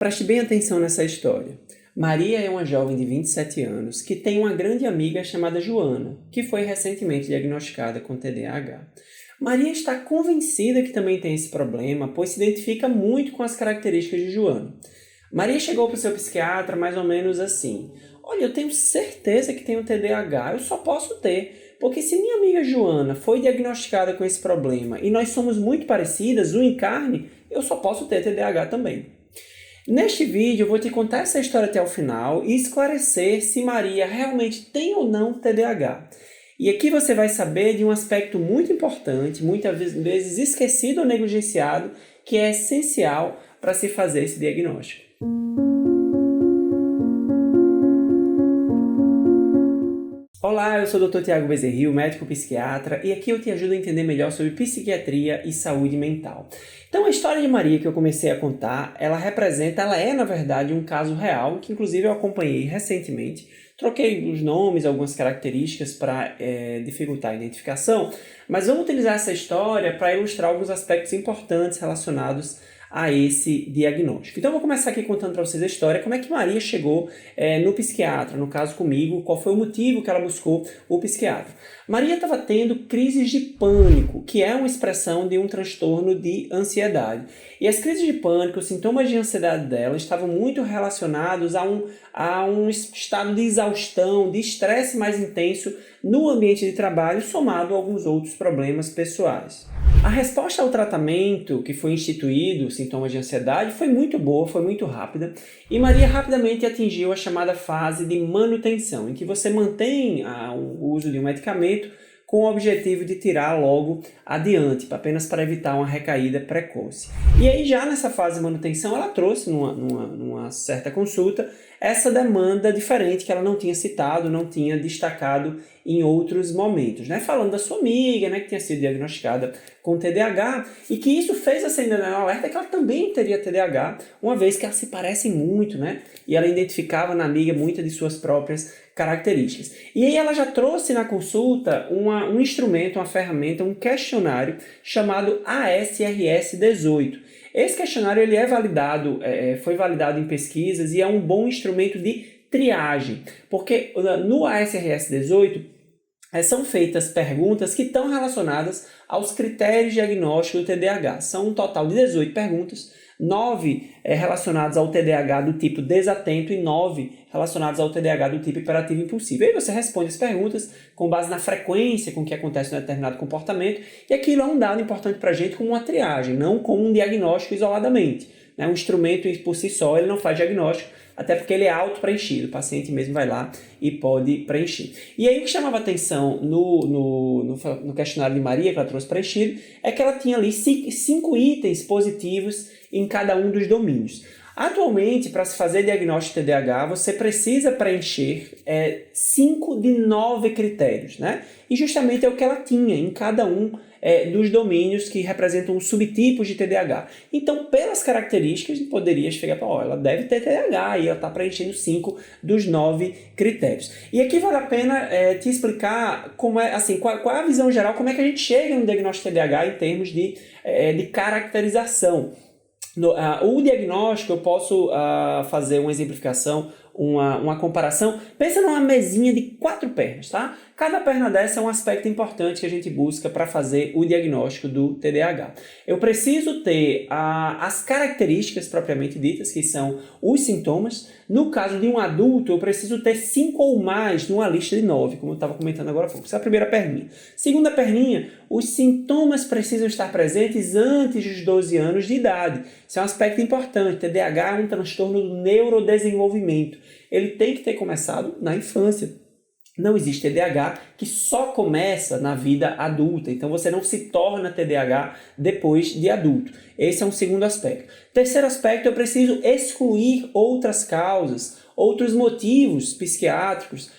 Preste bem atenção nessa história. Maria é uma jovem de 27 anos que tem uma grande amiga chamada Joana, que foi recentemente diagnosticada com TDAH. Maria está convencida que também tem esse problema, pois se identifica muito com as características de Joana. Maria chegou para o seu psiquiatra mais ou menos assim: olha, eu tenho certeza que tenho TDAH, eu só posso ter, porque se minha amiga Joana foi diagnosticada com esse problema e nós somos muito parecidas, unha em carne, eu só posso ter TDAH também. Neste vídeo eu vou te contar essa história até o final e esclarecer se Maria realmente tem ou não TDAH. E aqui você vai saber de um aspecto muito importante, muitas vezes esquecido ou negligenciado, que é essencial para se fazer esse diagnóstico. Olá, eu sou o Dr. Tiago Bezerril, médico psiquiatra, e aqui eu te ajudo a entender melhor sobre psiquiatria e saúde mental. Então, a história de Maria que eu comecei a contar, ela é na verdade um caso real, que inclusive eu acompanhei recentemente. Troquei os nomes, algumas características para dificultar a identificação, mas vamos utilizar essa história para ilustrar alguns aspectos importantes relacionados a esse diagnóstico. Então eu vou começar aqui contando para vocês a história, como é que Maria chegou no psiquiatra, no caso comigo, qual foi o motivo que ela buscou o psiquiatra. Maria estava tendo crises de pânico, que é uma expressão de um transtorno de ansiedade. E as crises de pânico, os sintomas de ansiedade dela estavam muito relacionados a um estado de exaustão, de estresse mais intenso no ambiente de trabalho, somado a alguns outros problemas pessoais. A resposta ao tratamento que foi instituído, sintomas de ansiedade, foi muito boa, foi muito rápida, e Maria rapidamente atingiu a chamada fase de manutenção, em que você mantém o uso de um medicamento com o objetivo de tirar logo adiante, apenas para evitar uma recaída precoce. E aí já nessa fase de manutenção, ela trouxe numa certa consulta essa demanda diferente que ela não tinha citado, não tinha destacado em outros momentos, né? Falando da sua amiga, né, que tinha sido diagnosticada com TDAH, e que isso fez acender no alerta que ela também teria TDAH, uma vez que elas se parecem muito, né? E ela identificava na amiga muitas de suas próprias características. E aí ela já trouxe na consulta um instrumento, uma ferramenta, um questionário chamado ASRS-18. Esse questionário ele foi validado em pesquisas e é um bom instrumento de triagem, porque no ASRS-18 são feitas perguntas que estão relacionadas aos critérios diagnósticos do TDAH. São um total de 18 perguntas, 9 relacionadas ao TDAH do tipo desatento e 9 relacionadas ao TDAH do tipo hiperativo impulsivo. Aí você responde as perguntas com base na frequência com que acontece um determinado comportamento, e aquilo é um dado importante para a gente como uma triagem, não como um diagnóstico isoladamente. Um instrumento por si só ele não faz diagnóstico, até porque ele é auto-preenchido, o paciente mesmo vai lá e pode preencher. E aí o que chamava atenção no questionário de Maria, que ela trouxe preenchido, é que ela tinha ali 5 itens positivos em cada um dos domínios. Atualmente, para se fazer diagnóstico de TDAH, você precisa preencher 5 de 9 critérios, né? E justamente é o que ela tinha em cada um dos domínios que representam os subtipos de TDAH. Então, pelas características, poderia chegar para, ela deve ter TDAH e ela está preenchendo 5 dos 9 critérios. E aqui vale a pena te explicar como qual é a visão geral, como é que a gente chega no diagnóstico de TDAH em termos de caracterização. O diagnóstico, eu posso fazer uma exemplificação, uma comparação. Pensa numa mesinha de 4 pernas, tá? Cada perna dessa é um aspecto importante que a gente busca para fazer o diagnóstico do TDAH. Eu preciso ter as características propriamente ditas, que são os sintomas. No caso de um adulto, eu preciso ter 5 ou mais numa lista de 9, como eu estava comentando agora há pouco. Essa é a primeira perninha. Segunda perninha, os sintomas precisam estar presentes antes dos 12 anos de idade. Isso é um aspecto importante. TDAH é um transtorno do neurodesenvolvimento. Ele tem que ter começado na infância. Não existe TDAH que só começa na vida adulta, então você não se torna TDAH depois de adulto. Esse é um segundo aspecto. Terceiro aspecto, eu preciso excluir outras causas, outros motivos psiquiátricos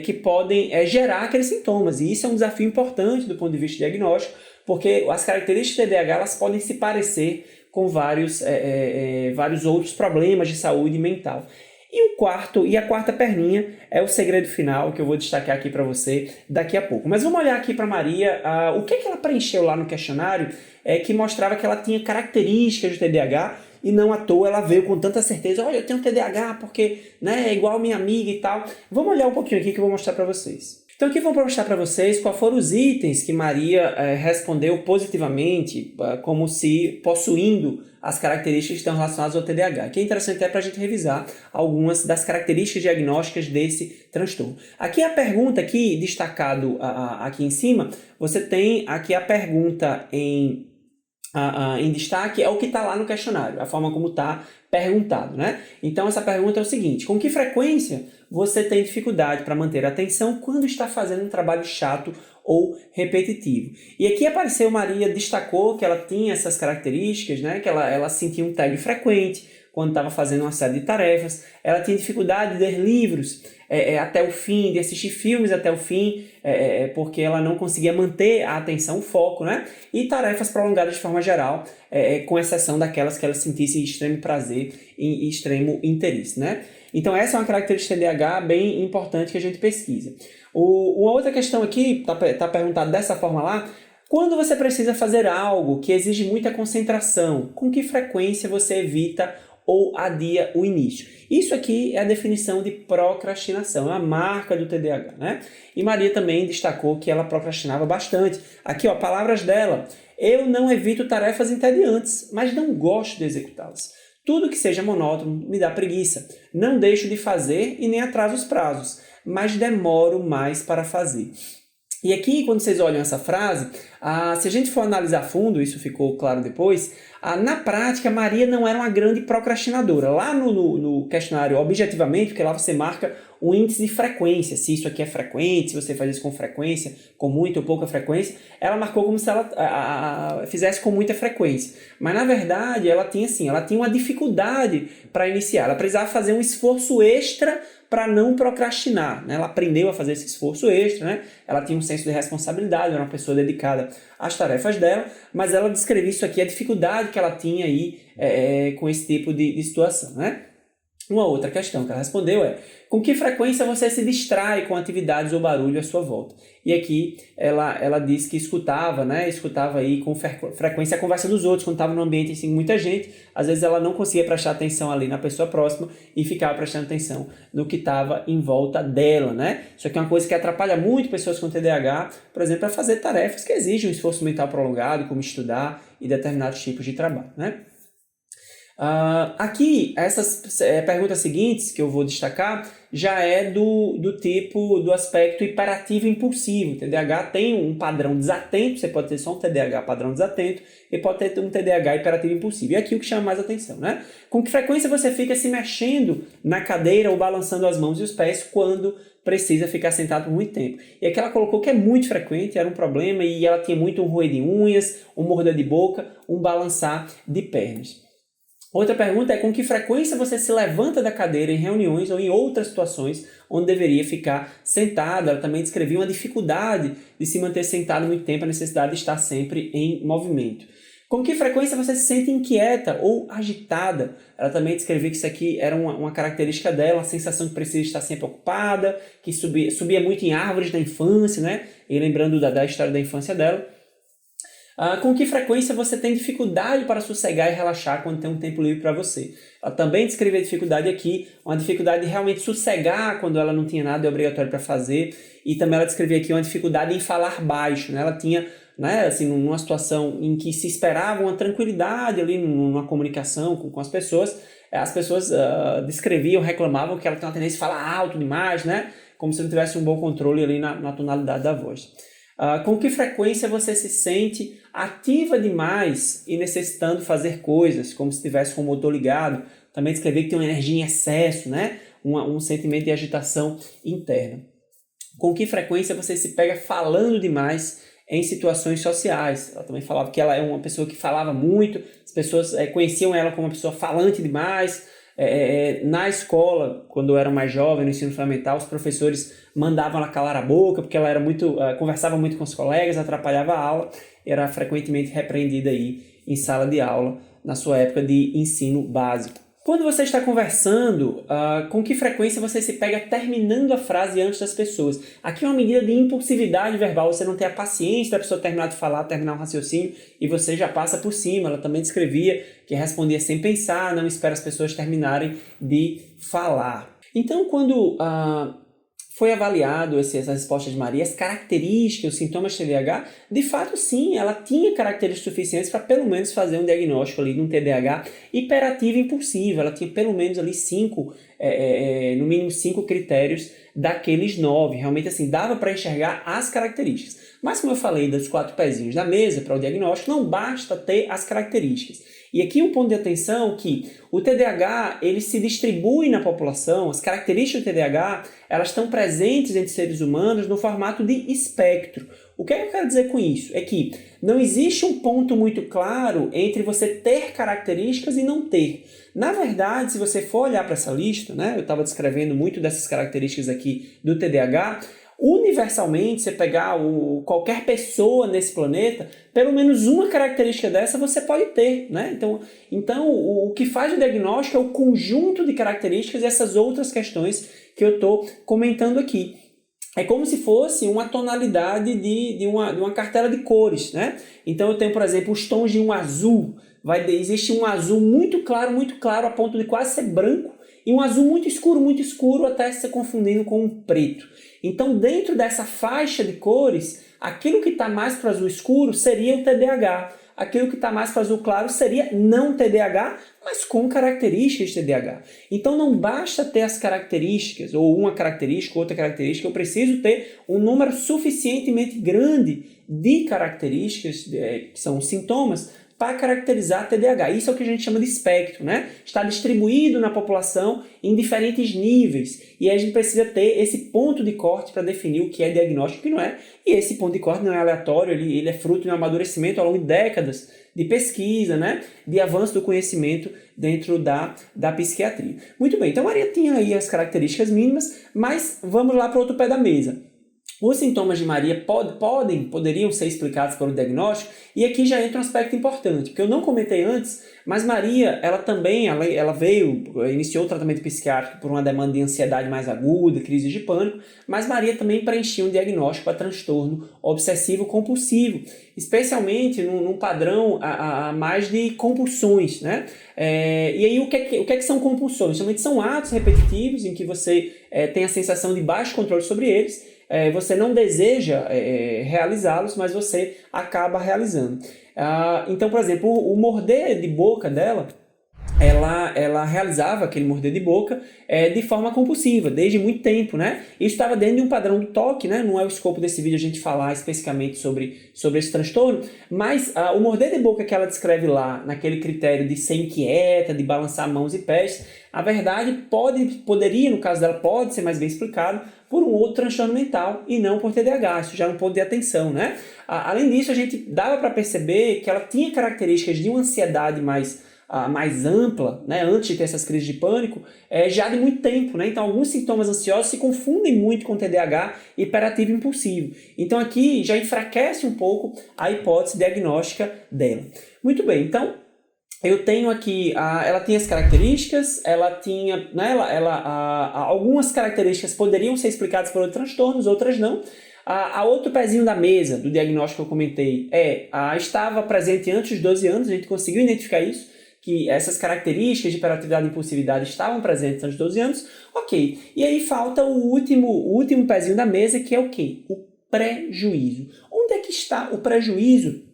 que podem gerar aqueles sintomas, e isso é um desafio importante do ponto de vista diagnóstico, porque as características do TDAH elas podem se parecer com vários outros problemas de saúde mental. E a quarta perninha é o segredo final que eu vou destacar aqui para você daqui a pouco. Mas vamos olhar aqui para Maria, o que ela preencheu lá no questionário que mostrava que ela tinha características do TDAH e não à toa ela veio com tanta certeza, olha, eu tenho TDAH porque, né, é igual minha amiga e tal. Vamos olhar um pouquinho aqui que eu vou mostrar para vocês. Então aqui eu vou mostrar para vocês quais foram os itens que Maria respondeu positivamente, como se possuindo as características que estão relacionadas ao TDAH. Que é interessante até para a gente revisar algumas das características diagnósticas desse transtorno. Aqui a pergunta, aqui destacado aqui em cima, você tem aqui a pergunta em destaque, é o que está lá no questionário, a forma como está perguntado, né? Então essa pergunta é o seguinte: com que frequência você tem dificuldade para manter a atenção quando está fazendo um trabalho chato ou repetitivo? E aqui apareceu, Maria destacou que ela tinha essas características, né? Que ela sentia um tédio frequente quando estava fazendo uma série de tarefas, ela tinha dificuldade de ler livros até o fim, de assistir filmes até o fim, porque ela não conseguia manter a atenção, o foco, né? E tarefas prolongadas de forma geral, com exceção daquelas que ela sentisse extremo prazer e extremo interesse, né? Então essa é uma característica de TDAH bem importante que a gente pesquisa. Uma outra questão aqui, está perguntado dessa forma lá: quando você precisa fazer algo que exige muita concentração, com que frequência você evita ou adia o início? Isso aqui é a definição de procrastinação, é a marca do TDAH, né? E Maria também destacou que ela procrastinava bastante. Aqui, ó, palavras dela: eu não evito tarefas entediantes, mas não gosto de executá-las. Tudo que seja monótono me dá preguiça. Não deixo de fazer e nem atraso os prazos, mas demoro mais para fazer. E aqui, quando vocês olham essa frase, se a gente for analisar a fundo, isso ficou claro depois, na prática, Maria não era uma grande procrastinadora. Lá no questionário, objetivamente, porque lá você marca o índice de frequência, se isso aqui é frequente, se você faz isso com frequência, com muita ou pouca frequência, ela marcou como se ela fizesse com muita frequência. Mas, na verdade, ela tinha uma dificuldade para iniciar. Ela precisava fazer um esforço extra para não procrastinar, né? Ela aprendeu a fazer esse esforço extra, né? Ela tinha um senso de responsabilidade, era uma pessoa dedicada às tarefas dela, mas ela descreveu isso aqui, a dificuldade que ela tinha aí com esse tipo de situação, né? Uma outra questão que ela respondeu é: com que frequência você se distrai com atividades ou barulho à sua volta? E aqui ela disse que escutava, né? Escutava aí com frequência a conversa dos outros, quando estava num ambiente assim, muita gente. Às vezes ela não conseguia prestar atenção ali na pessoa próxima e ficava prestando atenção no que estava em volta dela, né? Isso aqui é uma coisa que atrapalha muito pessoas com TDAH, por exemplo, a fazer tarefas que exigem um esforço mental prolongado, como estudar e determinados tipos de trabalho, né? Aqui, essas perguntas seguintes que eu vou destacar já é do aspecto hiperativo e impulsivo. O TDAH tem um padrão desatento, você pode ter só um TDAH padrão desatento e pode ter um TDAH hiperativo e impulsivo. E aqui o que chama mais atenção, né? Com que frequência você fica se mexendo na cadeira ou balançando as mãos e os pés quando precisa ficar sentado por muito tempo? E aqui ela colocou que é muito frequente, era um problema, e ela tinha muito um roer de unhas, um morder de boca, um balançar de pernas. Outra pergunta é: com que frequência você se levanta da cadeira em reuniões ou em outras situações onde deveria ficar sentado? Ela também descrevia uma dificuldade de se manter sentado muito tempo, a necessidade de estar sempre em movimento. Com que frequência você se sente inquieta ou agitada? Ela também descrevia que isso aqui era uma característica dela, a sensação de precisa estar sempre ocupada, que subia muito em árvores da infância, né? E lembrando da história da infância dela. Com que frequência você tem dificuldade para sossegar e relaxar quando tem um tempo livre para você? Ela também descreveu a dificuldade aqui, uma dificuldade de realmente sossegar quando ela não tinha nada obrigatório para fazer, e também ela descreveu aqui uma dificuldade em falar baixo, né? Ela tinha, né, assim, numa situação em que se esperava uma tranquilidade ali numa comunicação com as pessoas descreviam, reclamavam que ela tem uma tendência a falar alto demais, né? Como se não tivesse um bom controle ali na tonalidade da voz. Com que frequência você se sente ativa demais e necessitando fazer coisas, como se estivesse com o motor ligado? Também descrever que tem uma energia em excesso, né? Um sentimento de agitação interna. Com que frequência você se pega falando demais em situações sociais? Ela também falava que ela é uma pessoa que falava muito, as pessoas conheciam ela como uma pessoa falante demais. Na escola, quando eu era mais jovem, no ensino fundamental, os professores mandavam ela calar a boca, porque ela era conversava muito com os colegas, atrapalhava a aula, era frequentemente repreendida aí em sala de aula, na sua época de ensino básico. Quando você está conversando, com que frequência você se pega terminando a frase antes das pessoas? Aqui é uma medida de impulsividade verbal, você não tem a paciência da pessoa terminar de falar, terminar um raciocínio, e você já passa por cima. Ela também descrevia que respondia sem pensar, não espera as pessoas terminarem de falar. Então, quando foi avaliado essa resposta de Maria, as características, os sintomas de TDAH, de fato sim, ela tinha características suficientes para pelo menos fazer um diagnóstico ali de um TDAH hiperativo e impulsivo. Ela tinha pelo menos ali no mínimo 5 critérios daqueles 9. Realmente assim, dava para enxergar as características. Mas como eu falei dos 4 pezinhos da mesa para o diagnóstico, não basta ter as características. E aqui um ponto de atenção que o TDAH, ele se distribui na população, as características do TDAH, elas estão presentes entre seres humanos no formato de espectro. O que é que eu quero dizer com isso? É que não existe um ponto muito claro entre você ter características e não ter. Na verdade, se você for olhar para essa lista, né, eu estava descrevendo muito dessas características aqui do TDAH, universalmente, você pegar qualquer pessoa nesse planeta, pelo menos uma característica dessa você pode ter, né? Então o que faz o diagnóstico é o conjunto de características e essas outras questões que eu estou comentando aqui. É como se fosse uma tonalidade de uma cartela de cores, né? Então eu tenho, por exemplo, os tons de um azul. Existe um azul muito claro, a ponto de quase ser branco, e um azul muito escuro, até se confundindo com um preto. Então, dentro dessa faixa de cores, aquilo que está mais para o azul escuro seria o TDAH. Aquilo que está mais para o azul claro seria não TDAH, mas com características de TDAH. Então, não basta ter as características, ou uma característica, outra característica. Eu preciso ter um número suficientemente grande de características, que são sintomas, para caracterizar TDAH. Isso é o que a gente chama de espectro, né? Está distribuído na população em diferentes níveis. E aí a gente precisa ter esse ponto de corte para definir o que é diagnóstico e o que não é. E esse ponto de corte não é aleatório, ele é fruto de um amadurecimento ao longo de décadas de pesquisa, né? De avanço do conhecimento dentro da psiquiatria. Muito bem, então a Maria tinha aí as características mínimas, mas vamos lá para outro pé da mesa. Os sintomas de Maria poderiam ser explicados pelo diagnóstico, e aqui já entra um aspecto importante, porque eu não comentei antes, mas Maria, ela iniciou o tratamento psiquiátrico por uma demanda de ansiedade mais aguda, crise de pânico, mas Maria também preenchia um diagnóstico para transtorno obsessivo-compulsivo, especialmente num padrão a mais de compulsões, né? E aí o que é que são compulsões? Geralmente são atos repetitivos em que você tem a sensação de baixo controle sobre eles. Você não deseja realizá-los, mas você acaba realizando. Então, por exemplo, o morder de boca dela, ela realizava aquele morder de boca de forma compulsiva, desde muito tempo, né? Isso estava dentro de um padrão do toque, né? Não é o escopo desse vídeo a gente falar especificamente sobre esse transtorno, mas o morder de boca que ela descreve lá, naquele critério de ser inquieta, de balançar mãos e pés, a verdade poderia, no caso dela, pode ser mais bem explicado por um outro transtorno mental e não por TDAH. Isso já é um ponto de atenção, né? Além disso, a gente dava para perceber que ela tinha características de uma ansiedade mais ampla, né, antes de ter essas crises de pânico, já de muito tempo, né? Então, alguns sintomas ansiosos se confundem muito com TDAH hiperativo e impulsivo. Então, aqui já enfraquece um pouco a hipótese diagnóstica dela. Muito bem, então, eu tenho aqui, ela tinha as características, ela tinha, né, algumas características poderiam ser explicadas por outros transtornos, outras não. A outro pezinho da mesa do diagnóstico que eu comentei estava presente antes dos 12 anos, a gente conseguiu identificar isso, que essas características de hiperatividade e impulsividade estavam presentes antes dos 12 anos, ok. E aí falta o último pezinho da mesa, que é o quê? O prejuízo. Onde é que está o prejuízo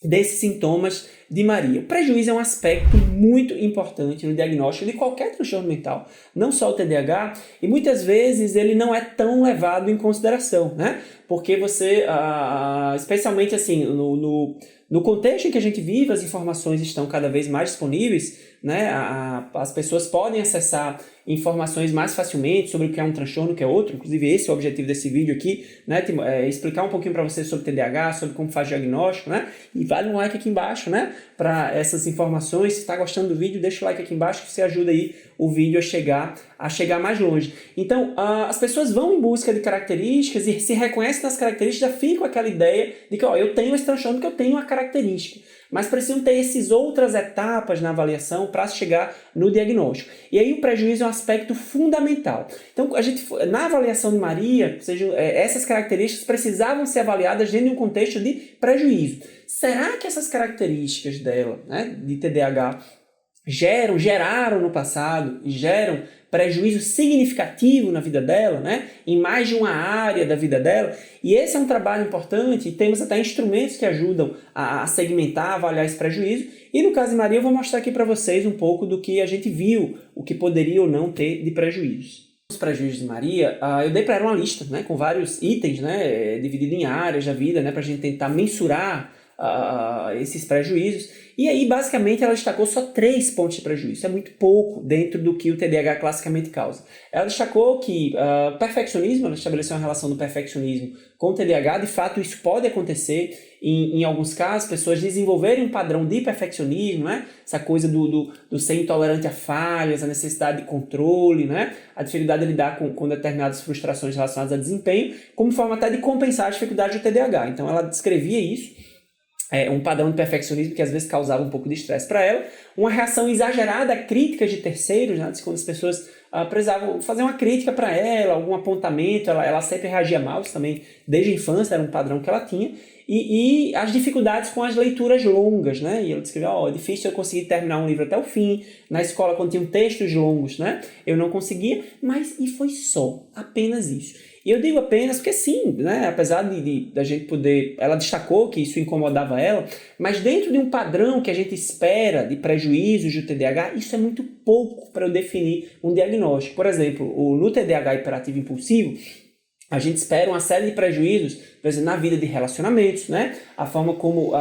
desses sintomas de Maria? O prejuízo é um aspecto muito importante no diagnóstico de qualquer transtorno mental, não só o TDAH, e muitas vezes ele não é tão levado em consideração, né? Porque você, especialmente assim, no contexto em que a gente vive, as informações estão cada vez mais disponíveis, né? As pessoas podem acessar informações mais facilmente sobre o que é um transtorno, o que é outro. Inclusive esse é o objetivo desse vídeo aqui, né? Explicar um pouquinho para vocês sobre TDAH, sobre como faz diagnóstico, né? E vale um like aqui embaixo, né? Para essas informações. Se está gostando do vídeo, deixa o like aqui embaixo que você ajuda aí o vídeo a chegar mais longe. Então, as pessoas vão em busca de características e se reconhecem nas características, já fica com aquela ideia de que eu tenho esse transtorno porque eu tenho uma característica. mas precisam ter essas outras etapas na avaliação para chegar no diagnóstico. E aí o prejuízo é um aspecto fundamental. Então, na avaliação de Maria, essas características precisavam ser avaliadas dentro de um contexto de prejuízo. Será que essas características dela, né, de TDAH, geraram no passado e geram prejuízo significativo na vida dela, né? Em mais de uma área da vida dela? E esse é um trabalho importante e temos até instrumentos que ajudam a segmentar, a avaliar esse prejuízo. E no caso de Maria eu vou mostrar aqui para vocês um pouco do que a gente viu, o que poderia ou não ter de prejuízos. Os prejuízos de Maria, eu dei para ela uma lista, né, com vários itens, né, dividido em áreas da vida, né, para a gente tentar mensurar esses prejuízos. E aí, basicamente, ela destacou só 3 pontos de prejuízo. Isso é muito pouco dentro do que o TDAH classicamente causa. Ela destacou que perfeccionismo, ela estabeleceu uma relação do perfeccionismo com o TDAH. De fato, isso pode acontecer em alguns casos, pessoas desenvolverem um padrão de perfeccionismo, né? Essa coisa do ser intolerante a falhas, a necessidade de controle, né? A dificuldade de lidar com determinadas frustrações relacionadas a desempenho, como forma até de compensar a dificuldade do TDAH. Então, ela descrevia isso. Um padrão de perfeccionismo que às vezes causava um pouco de estresse para ela, uma reação exagerada a críticas de terceiros, né? Quando as pessoas precisavam fazer uma crítica para ela, algum apontamento, ela sempre reagia mal, isso também desde a infância era um padrão que ela tinha, e as dificuldades com as leituras longas, né? E ela descreveu, é difícil eu conseguir terminar um livro até o fim, na escola quando tinham textos longos, né? Eu não conseguia, e foi só, apenas isso. E eu digo apenas porque sim, né? Apesar da gente poder... Ela destacou que isso incomodava ela, mas dentro de um padrão que a gente espera de prejuízos do TDAH, isso é muito pouco para eu definir um diagnóstico. Por exemplo, no TDAH hiperativo impulsivo, a gente espera uma série de prejuízos, por exemplo, na vida de relacionamentos, né? A forma como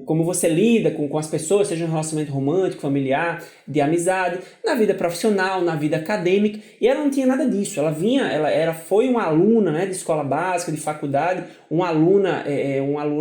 como você lida com as pessoas, seja um relacionamento romântico, familiar, de amizade, na vida profissional, na vida acadêmica, e ela não tinha nada disso. Ela foi uma aluna, né, de escola básica, de faculdade, uma aluna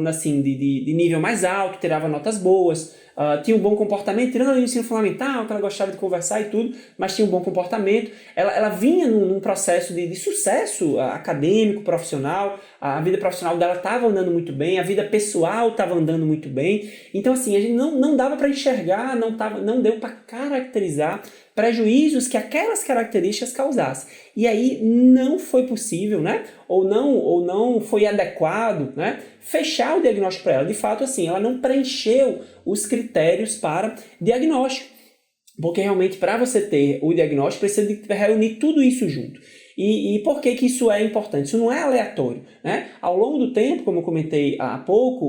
assim, de nível mais alto, tirava notas boas, tinha um bom comportamento, tirando ali o ensino fundamental, que ela gostava de conversar e tudo, mas tinha um bom comportamento. Ela vinha num processo de sucesso acadêmico, profissional, a vida profissional dela estava andando muito bem, a vida pessoal estava andando muito bem. Então, assim, a gente não dava para enxergar, não deu para caracterizar prejuízos que aquelas características causassem. E aí não foi possível, né? Ou não foi adequado, né, fechar o diagnóstico para ela. De fato, assim, ela não preencheu os critérios para diagnóstico. Porque realmente, para você ter o diagnóstico, precisa de reunir tudo isso junto. E por que isso é importante? Isso não é aleatório, né? Ao longo do tempo, como eu comentei há pouco,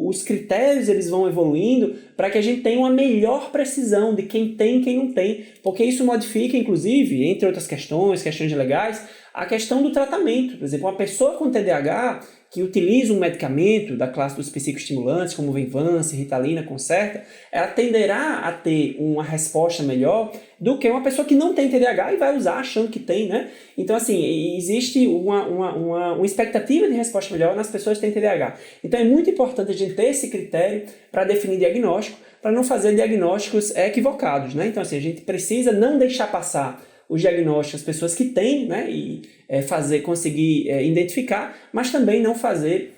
os critérios eles vão evoluindo para que a gente tenha uma melhor precisão de quem tem e quem não tem, porque isso modifica, inclusive, entre outras questões legais, a questão do tratamento. Por exemplo, uma pessoa com TDAH que utiliza um medicamento da classe dos psicoestimulantes, como Venvance, Ritalina, Concerta, ela tenderá a ter uma resposta melhor do que uma pessoa que não tem TDAH e vai usar achando que tem, né? Então, assim, existe uma expectativa de resposta melhor nas pessoas que têm TDAH. Então, é muito importante a gente ter esse critério para definir diagnóstico, para não fazer diagnósticos equivocados, né? Então, assim, a gente precisa não deixar passar os diagnósticos, as pessoas que têm, né, e conseguir identificar, mas também não fazer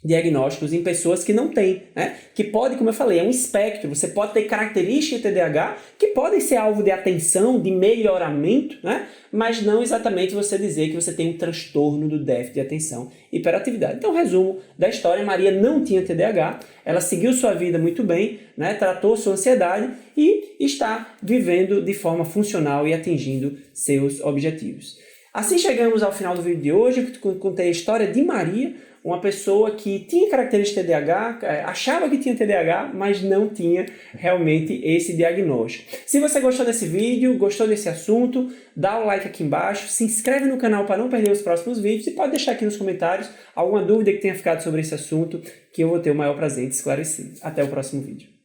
diagnósticos em pessoas que não têm, né? Que pode, como eu falei, é um espectro. Você pode ter características de TDAH que podem ser alvo de atenção, de melhoramento, né? Mas não exatamente você dizer que você tem um transtorno do déficit de atenção e hiperatividade. Então, resumo da história: Maria não tinha TDAH, ela seguiu sua vida muito bem, né? Tratou sua ansiedade e está vivendo de forma funcional e atingindo seus objetivos. Assim chegamos ao final do vídeo de hoje. Eu contei a história de Maria, uma pessoa que tinha características de TDAH, achava que tinha TDAH, mas não tinha realmente esse diagnóstico. Se você gostou desse vídeo, gostou desse assunto, dá o like aqui embaixo, se inscreve no canal para não perder os próximos vídeos e pode deixar aqui nos comentários alguma dúvida que tenha ficado sobre esse assunto, que eu vou ter o maior prazer de esclarecer. Até o próximo vídeo.